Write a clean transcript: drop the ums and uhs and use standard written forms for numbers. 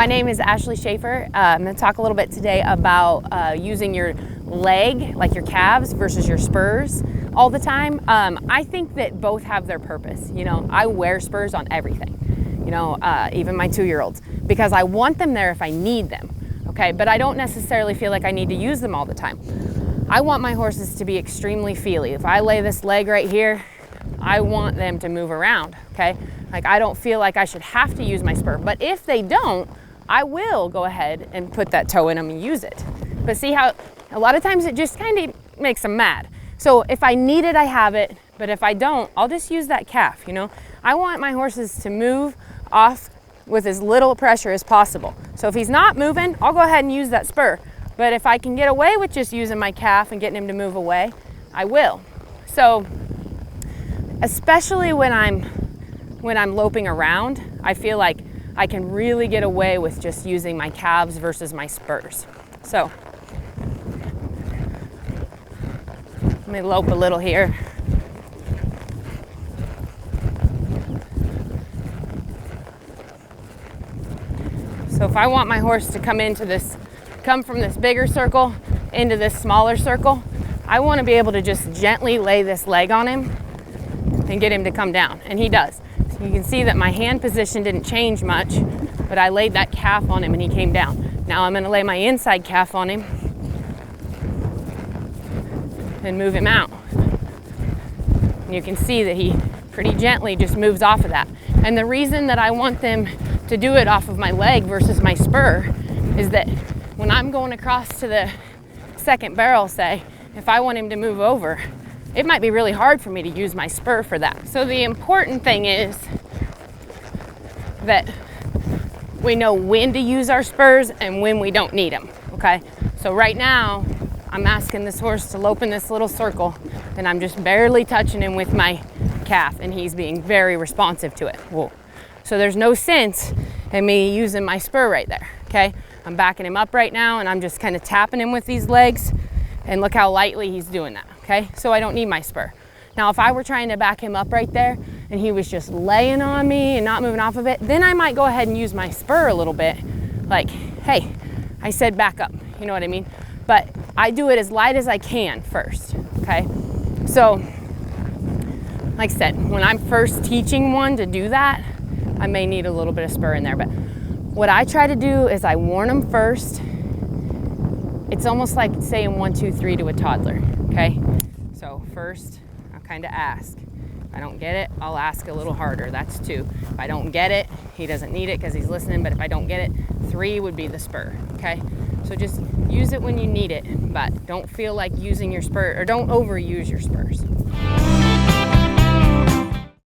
My name is Ashley Schafer. I'm going to talk a little bit today about using your leg, like your calves, versus your spurs all the time. I think that both have their purpose. You know, I wear spurs on everything, you know, even my 2-year-olds, because I want them there if I need them, okay? But I don't necessarily feel like I need to use them all the time. I want my horses to be extremely feely. If I lay this leg right here, I want them to move around, okay? Like, I don't feel like I should have to use my spur, but if they don't, I will go ahead and put that toe in them and use it. But see how a lot of times it just kind of makes them mad. So if I need it, I have it, but if I don't, I'll just use that calf, you know? I want my horses to move off with as little pressure as possible. So if he's not moving, I'll go ahead and use that spur. But if I can get away with just using my calf and getting him to move away, I will. So especially when I'm loping around, I feel like I can really get away with just using my calves versus my spurs. So let me lope a little here. So if I want my horse to come from this bigger circle into this smaller circle, I want to be able to just gently lay this leg on him and get him to come down, and he does. So you can see that my hand position didn't change much, but I laid that calf on him and he came down. Now I'm going to lay my inside calf on him and move him out. And you can see that he pretty gently just moves off of that. And the reason that I want them to do it off of my leg versus my spur is that when I'm going across to the second barrel, say, if I want him to move over, it might be really hard for me to use my spur for that. So the important thing is that we know when to use our spurs and when we don't need them, okay? So right now, I'm asking this horse to lope in this little circle, and I'm just barely touching him with my calf, and he's being very responsive to it. Whoa. So there's no sense in me using my spur right there, okay? I'm backing him up right now, and I'm just kind of tapping him with these legs, and look how lightly he's doing that, okay? So I don't need my spur. Now, if I were trying to back him up right there, and he was just laying on me and not moving off of it, then I might go ahead and use my spur a little bit, like, hey, I said back up, you know what I mean? But I do it as light as I can first, okay? So, like I said, when I'm first teaching one to do that, I may need a little bit of spur in there, but what I try to do is I warn them first. It's almost like saying 1, 2, 3 to a toddler, okay? So first, I'll kind of ask. If I don't get it, I'll ask a little harder. That's 2. If I don't get it, he doesn't need it because he's listening, but if I don't get it, 3 would be the spur, okay? So just use it when you need it, but don't feel like using your spur, or don't overuse your spurs.